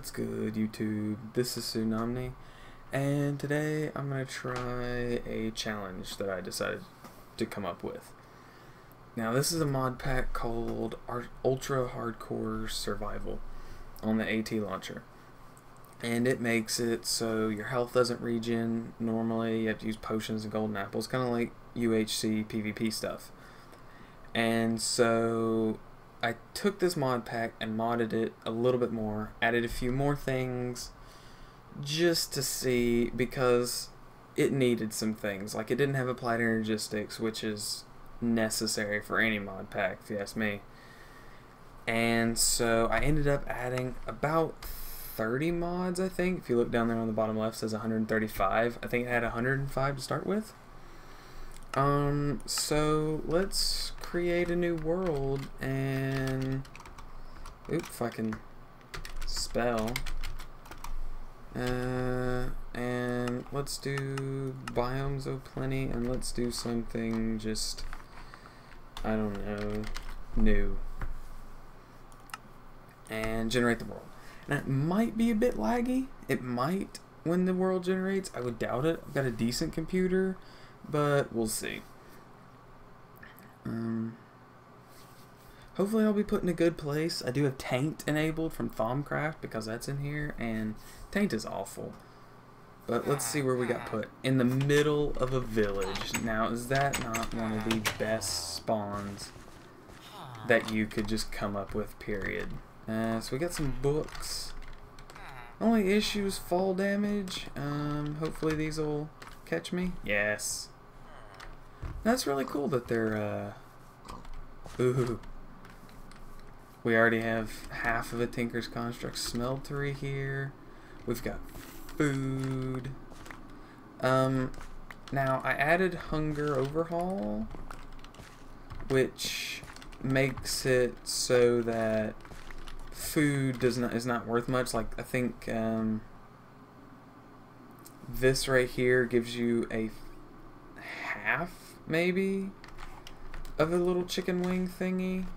What's good, YouTube? This is Tsunamni, and today I'm going to try a challenge that I decided to come up with. Now, this is a mod pack called Ultra Hardcore Survival on the AT launcher, and it makes it so your health doesn't regen normally. You have to use potions and golden apples, kind of like UHC PvP stuff. And so I took this mod pack and modded it a little bit more, added a few more things just to see, because it needed some things. Like, it didn't have applied energistics, which is necessary for any mod pack, if you ask me. And so I ended up adding about 30 mods, I think. If you look down there on the bottom left, it says 135. I think I had 105 to start with. So let's create a new world and if I can spell, and let's do biomes plenty, and let's do something just, I don't know, new, and generate the world. And it might be a bit laggy. It might when the world generates. I would doubt it. I've got a decent computer, but we'll see. Hopefully I'll be put in a good place. I do have Taint enabled from Thaumcraft because that's in here, and Taint is awful. But let's see where we got put. In the middle of a village. Now, is that not one of the best spawns that you could just come up with, period? So we got some books. Only issue is fall damage. Hopefully these will catch me. Yes. That's really cool that they're, ooh. We already have half of a Tinker's Construct smeltery here. We've got food. Now I added hunger overhaul, which makes it so that food is not worth much. Like, I think this right here gives you a half, maybe, of a little chicken wing thingy.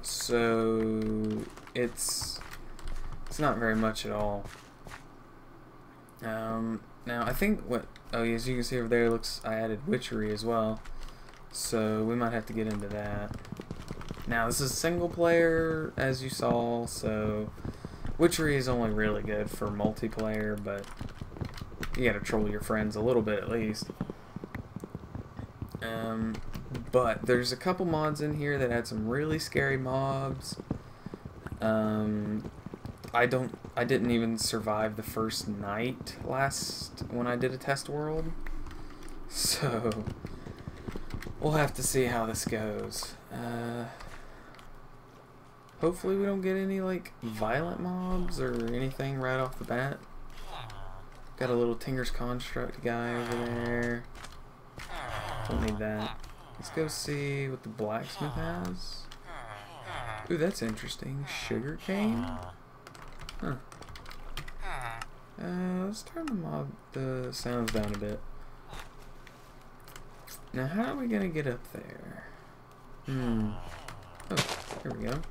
So it's not very much at all. Now I think as you can see over there, I added witchery as well, so we might have to get into that. Now this is single player, as you saw, so witchery is only really good for multiplayer, but you gotta troll your friends a little bit at least. But there's a couple mods in here that had some really scary mobs. I didn't even survive the first night when I did a test world, so we'll have to see how this goes. Hopefully we don't get any like violent mobs or anything right off the bat. Got a little Tinker's Construct guy over there. Don't need that. Let's go see what the blacksmith has. Ooh, that's interesting. Sugarcane? Huh. Let's turn the sounds down a bit. Now, how are we gonna get up there? Oh, here we go.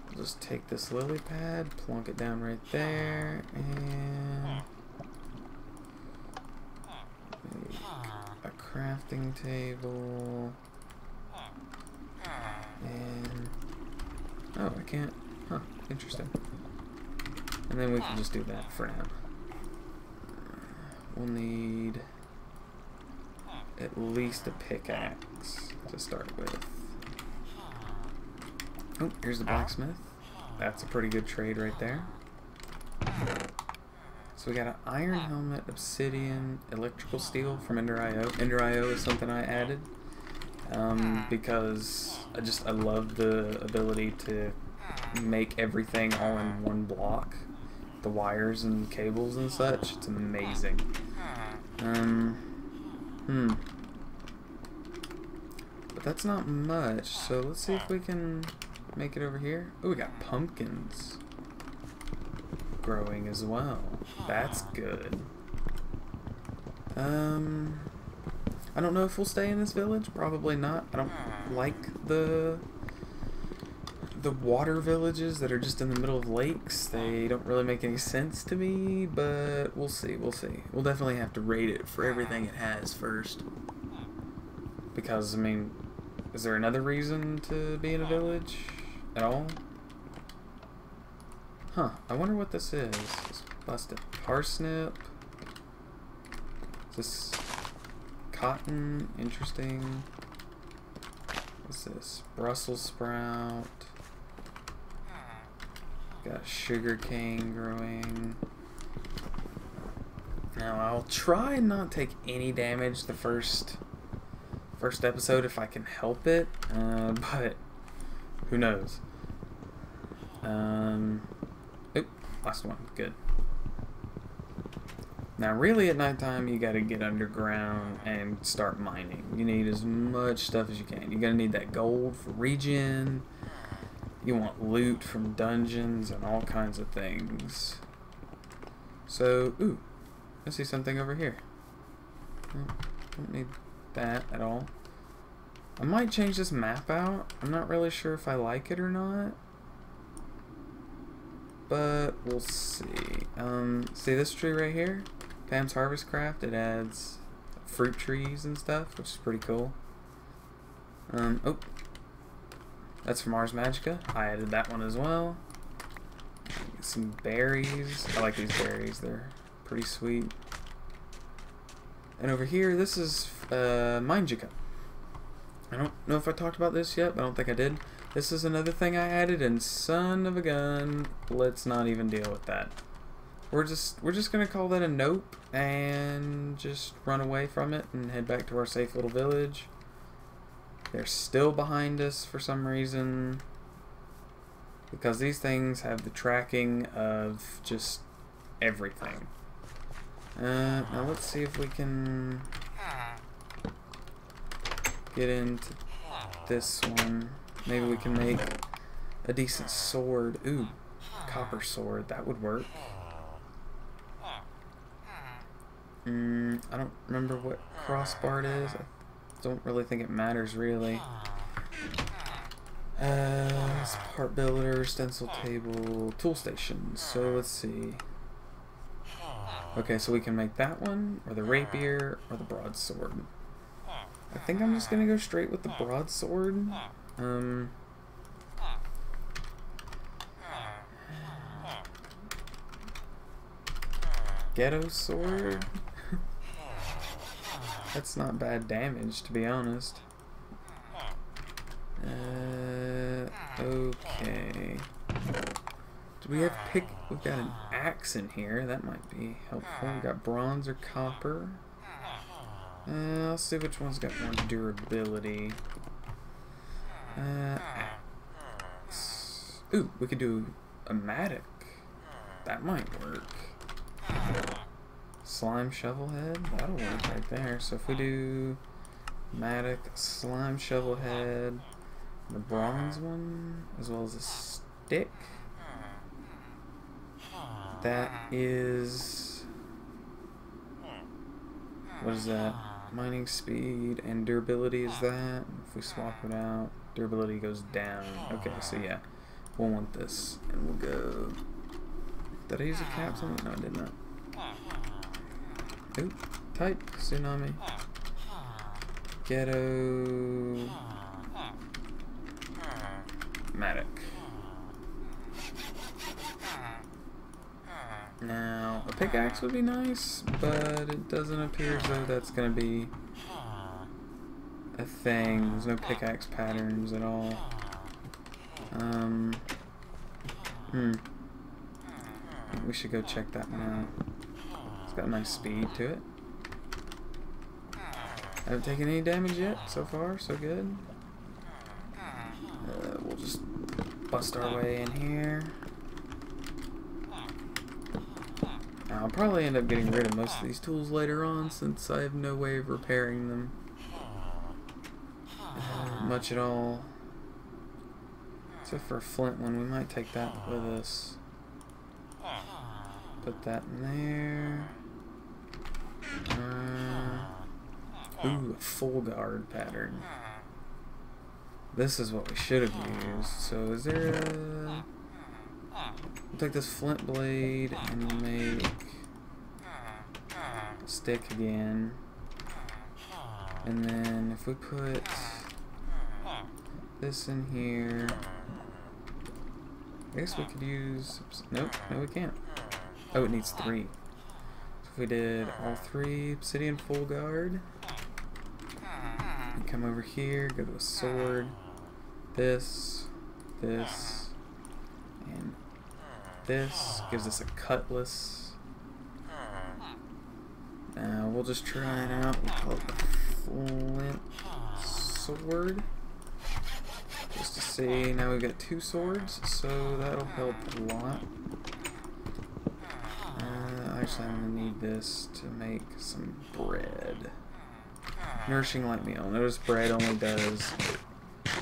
We'll just take this lily pad, plonk it down right there, and make a crafting table. And oh, I can't. Huh, interesting. And then we can just do that for now. We'll need at least a pickaxe to start with. Oh, here's the blacksmith. That's a pretty good trade right there. So we got an iron helmet, obsidian, electrical steel from Ender.io. Ender.io is something I added because I love the ability to make everything all in one block. The wires and cables and such. It's amazing. But that's not much, so let's see if we can make it over here. Oh, we got pumpkins growing as well. That's good. I don't know if we'll stay in this village. Probably not. I don't like the the water villages that are just in the middle of lakes, they don't really make any sense to me, but we'll see, we'll see. We'll definitely have to rate it for everything it has first. Because, I mean, is there another reason to be in a village at all? Huh, I wonder what this is. It's busted parsnip. Is this cotton? Interesting. What's this? Brussels sprout. Got sugar cane growing. Now I'll try and not take any damage the first episode if I can help it, but who knows. Oop, last one, good. Now really at nighttime you gotta get underground and start mining. You need as much stuff as you can. You're gonna need that gold for regen. You want loot from dungeons and all kinds of things. So, ooh, I see something over here. Don't need that at all. I might change this map out. I'm not really sure if I like it or not, but we'll see. See this tree right here? Pam's Harvest Craft. It adds fruit trees and stuff, which is pretty cool. Oh, that's from Ars Magica. I added that one as well. Get some berries. I like these berries. They're pretty sweet. And over here, this is Magica. I don't know if I talked about this yet, but I don't think I did. This is another thing I added, and son of a gun, let's not even deal with that. We're just gonna call that a nope and just run away from it and head back to our safe little village. They're still behind us for some reason, because these things have the tracking of just everything. Now let's see if we can get into this one. Maybe we can make a decent sword. Ooh, copper sword, that would work. I don't remember what crossbar it is. I don't really think it matters really. It's part builder, stencil table, tool station. So let's see. Okay, so we can make that one, or the rapier, or the broadsword. I think I'm just gonna go straight with the broadsword. Ghetto sword. That's not bad damage, to be honest. Okay. Do we have we've got an axe in here. That might be helpful. We've got bronze or copper. I'll see which one's got more durability. Axe. Ooh, we could do a mattock. That might work. Slime shovel head. That'll work right there. So if we do mattock, slime shovel head, the bronze one, as well as a stick. That is... what is that? Mining speed and durability is that. If we swap it out, durability goes down. Okay, so yeah, we'll want this. And we'll go... Did I use a caps on it? No, I did not. Oop, type, Tsunami. Ghetto... mattock. Now, a pickaxe would be nice, but it doesn't appear as though that's going to be a thing. There's no pickaxe patterns at all. We should go check that one out. It's got a nice speed to it. I haven't taken any damage yet so far, so good. We'll just bust our way in here. I'll probably end up getting rid of most of these tools later on, since I have no way of repairing them much at all. Except for a flint one, we might take that with us. Put that in there. Ooh, a full guard pattern. this is what we should have used. So is there a... We'll take this flint blade and make a stick again. And then if we put this in here, I guess we could use... Nope, no we can't. Oh, it needs 3. So if we did all 3 obsidian full guard, and come over here, go to a sword, this, and this gives us a cutlass. Now we'll just try it out. We'll call it the flint sword, just to see. Now we've got 2 swords, so that'll help a lot. Actually, I'm gonna need this to make some bread. Nourishing light meal. Notice bread only does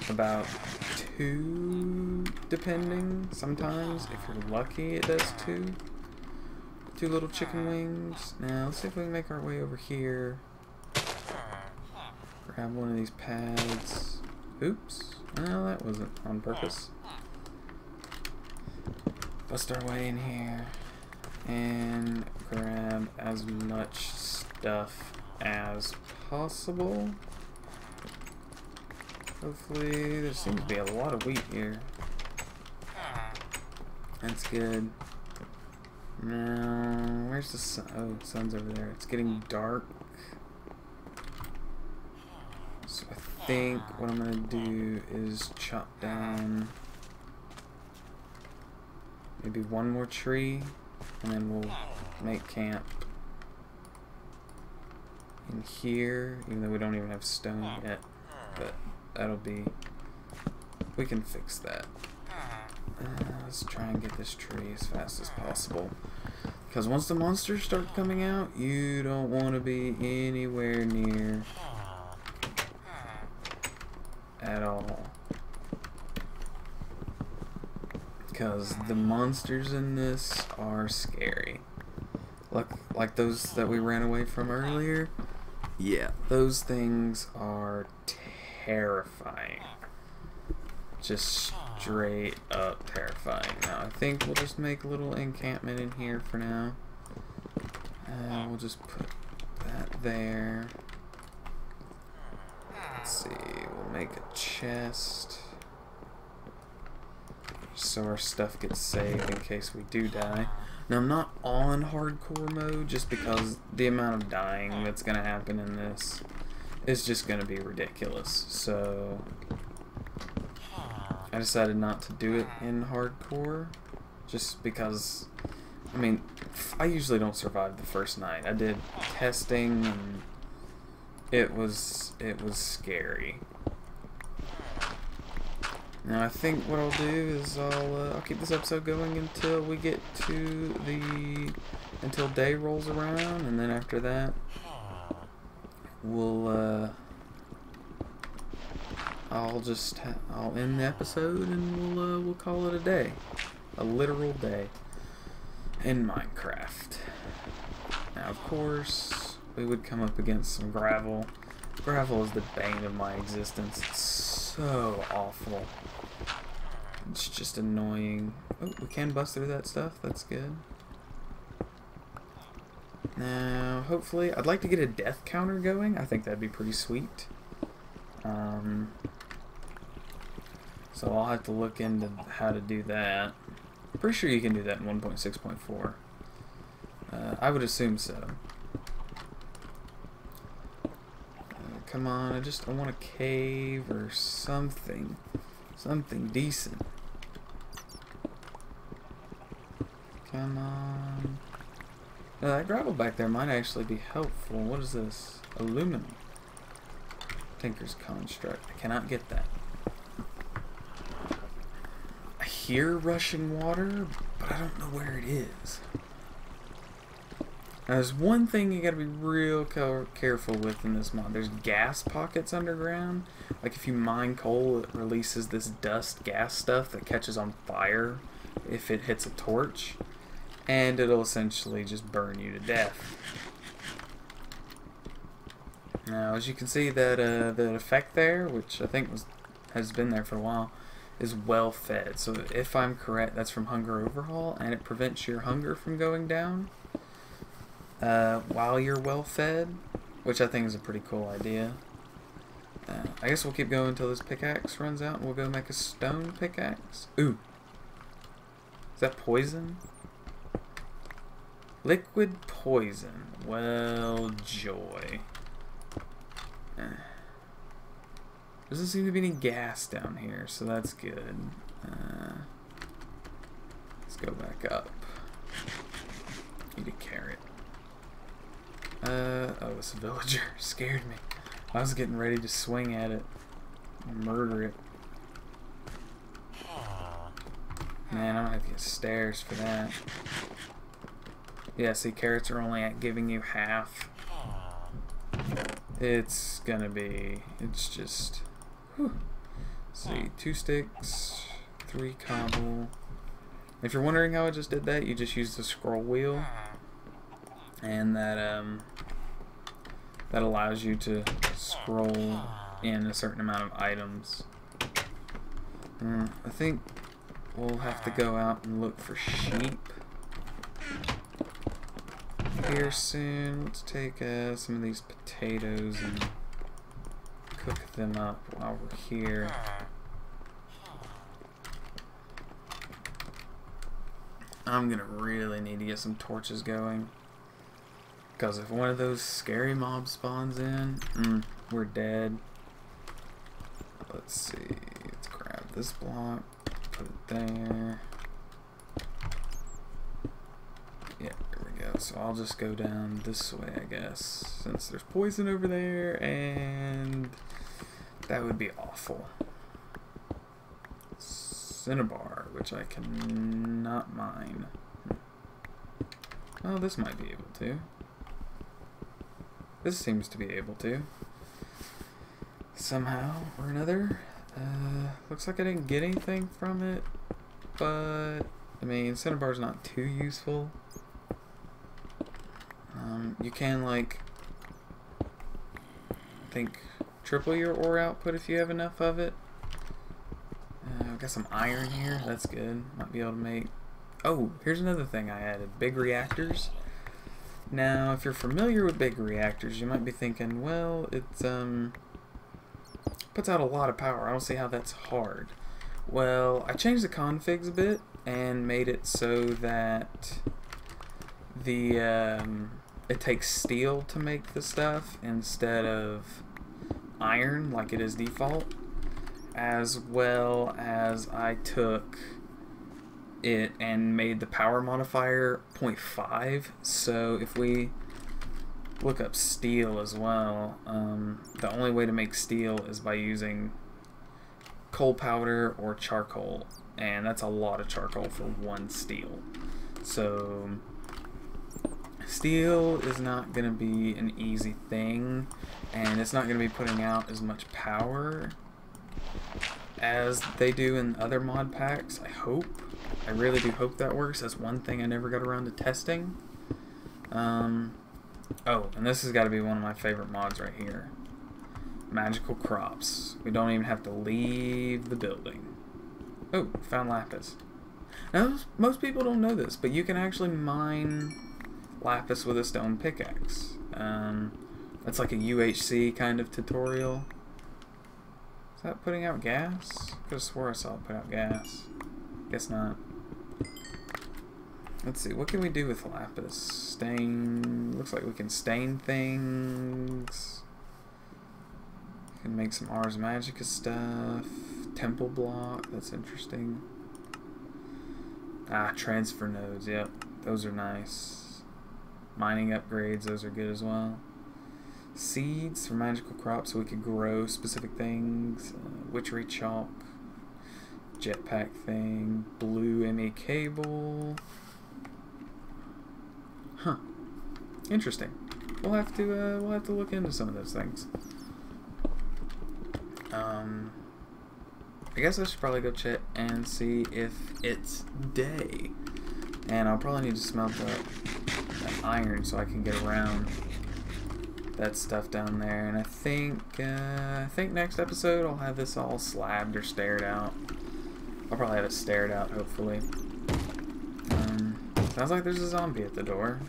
about 2, depending. Sometimes, if you're lucky, it does 2. 2 little chicken wings. Now, let's see if we can make our way over here. Grab one of these pads. Oops. No, that wasn't on purpose. Bust our way in here. And grab as much stuff as possible. Hopefully, there seems to be a lot of wheat here. That's good. Now, where's the sun? Oh, the sun's over there. It's getting dark. So I think what I'm gonna do is chop down maybe 1 more tree, and then we'll make camp in here, even though we don't even have stone yet. But that'll be... we can fix that. Let's try and get this tree as fast as possible, because once the monsters start coming out, you don't want to be anywhere near at all, because the monsters in this are scary. Like those that we ran away from earlier. Yeah, those things are terrifying. Just straight up terrifying. Now I think we'll just make a little encampment in here for now. We'll just put that there. Let's see, we'll make a chest so our stuff gets saved in case we do die. Now I'm not on hardcore mode just because the amount of dying that's gonna happen in this is just gonna be ridiculous. So I decided not to do it in hardcore, just because, I mean, I usually don't survive the first night. I did testing and it was scary. Now I think what I'll do is I'll keep this episode going until we get to until day rolls around, and then after that we'll I'll end the episode and we'll call it a day, a literal day in Minecraft. Now of course we would come up against some gravel. Gravel is the bane of my existence. It's so awful. It's just annoying. Oh, we can bust through that stuff. That's good. Now, hopefully, I'd like to get a death counter going. I think that'd be pretty sweet. So I'll have to look into how to do that. I'm pretty sure you can do that in 1.6.4. I would assume so. Come on, I want a cave or something. Something decent. Come on. That gravel back there might actually be helpful. What is this? Aluminum. Tinker's construct. I cannot get that. I hear rushing water, but I don't know where it is. Now, there's one thing you gotta be real careful with in this mod. There's gas pockets underground. Like if you mine coal, it releases this dust gas stuff that catches on fire if it hits a torch, and it'll essentially just burn you to death. Now, as you can see, that effect there, which I think was has been there for a while, is well fed. So if I'm correct, that's from hunger overhaul, and it prevents your hunger from going down while you're well fed, which I think is a pretty cool idea. I guess we'll keep going until this pickaxe runs out, and we'll go make a stone pickaxe. Ooh. Is that poison? Liquid poison. Well, joy. Doesn't seem to be any gas down here, so that's good. Let's go back up. Eat a carrot. Oh, this villager scared me. I was getting ready to swing at it and murder it. Man, I'm gonna have to get stairs for that. Yeah, see, carrots are only at giving you half. It's just... Whew. See, 2 sticks, 3 cobble. If you're wondering how I just did that, you just use the scroll wheel. And that allows you to scroll in a certain amount of items. I think we'll have to go out and look for sheep here soon. Let's take some of these potatoes and cook them up while we're here. I'm gonna really need to get some torches going, because if one of those scary mobs spawns in, we're dead. Let's see, let's grab this block, put it there. Yeah, there we go. So I'll just go down this way, I guess, since there's poison over there, and that would be awful. Cinnabar, which I cannot mine. Oh, this might be able to. This seems to be able to. Somehow or another. Looks like I didn't get anything from it, but I mean, Cinnabar's not too useful. You can, like, I think triple your ore output if you have enough of it. I've got some iron here. That's good. Might be able to make... Oh, here's another thing I added. Big reactors. Now, if you're familiar with big reactors, you might be thinking, well, it puts out a lot of power. I don't see how that's hard. Well, I changed the configs a bit and made it so that the it takes steel to make the stuff instead of iron like it is default, as well as I took it and made the power modifier 0.5. So if we look up steel as well, the only way to make steel is by using coal powder or charcoal, and that's a lot of charcoal for 1 steel. So steel is not going to be an easy thing, and it's not going to be putting out as much power as they do in other mod packs. I hope. I really do hope that works. That's one thing I never got around to testing. Oh, and this has got to be one of my favorite mods right here. Magical crops. We don't even have to leave the building. Oh, found lapis. Now, most people don't know this, but you can actually mine lapis with a stone pickaxe. That's like a UHC kind of tutorial. Is that putting out gas? I could have swore I saw it put out gas. Guess not. Let's see, what can we do with lapis? Stain. Looks like we can stain things. We can make some Ars Magica stuff. Temple block, that's interesting. Ah, transfer nodes, yep. Those are nice. Mining upgrades, those are good as well. Seeds for magical crops so we could grow specific things. Witchery chalk. Jetpack thing. Blue ME cable. Huh. Interesting. We'll have to look into some of those things. I guess I should probably go check and see if it's day. And I'll probably need to smelt that iron so I can get around. that stuff down there. And I think next episode I'll have this all slabbed or stared out. I'll probably have it stared out, hopefully. Sounds like there's a zombie at the door.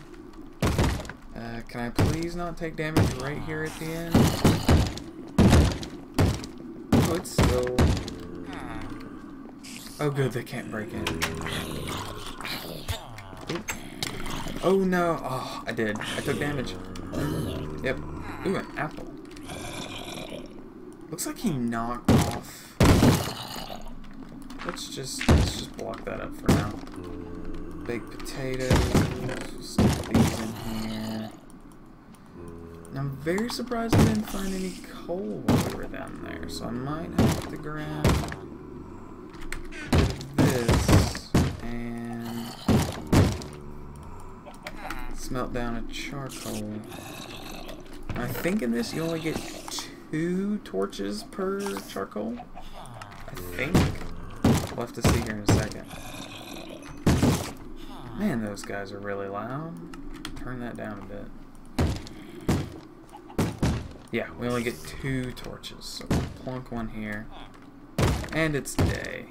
Can I please not take damage right here at the end? Oh, it's still... Oh good, they can't break in. Oop. Oh no! Oh, I did. I took damage. Yep. Ooh, an apple. Looks like he knocked off. Let's just block that up for now. Baked potatoes. We'll stick these in here. And I'm very surprised I didn't find any coal while we were down there, so I might have to grab this and smelt down a charcoal. I think in this you only get 2 torches per charcoal. I think. We'll have to see here in a second. Man, those guys are really loud. Turn that down a bit. Yeah, we only get 2 torches, so we'll plunk one here. And it's day.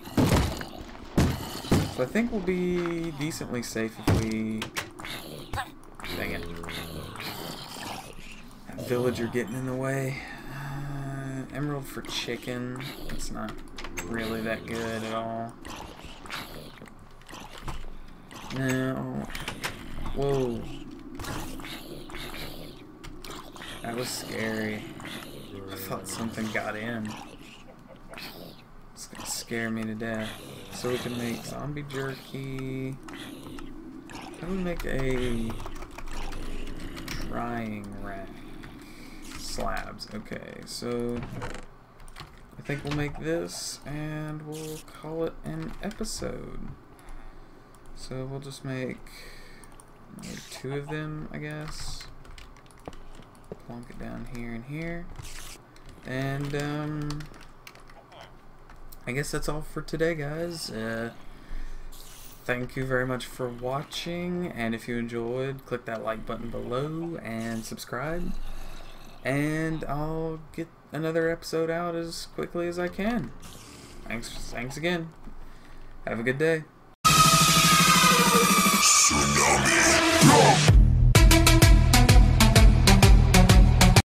So I think we'll be decently safe if we... Dang it. That villager getting in the way. Emerald for chicken. It's not really that good at all. No. Whoa. That was scary. I thought something got in. It's gonna scare me to death. So we can make zombie jerky. How do we make a drying rack? Slabs. Okay, so I think we'll make this and we'll call it an episode. So we'll just make 2 of them, I guess. Plonk it down here and here. And I guess that's all for today, guys. Thank you very much for watching, and if you enjoyed, click that like button below and subscribe. And I'll get another episode out as quickly as I can. Thanks again. Have a good day. Tsunami.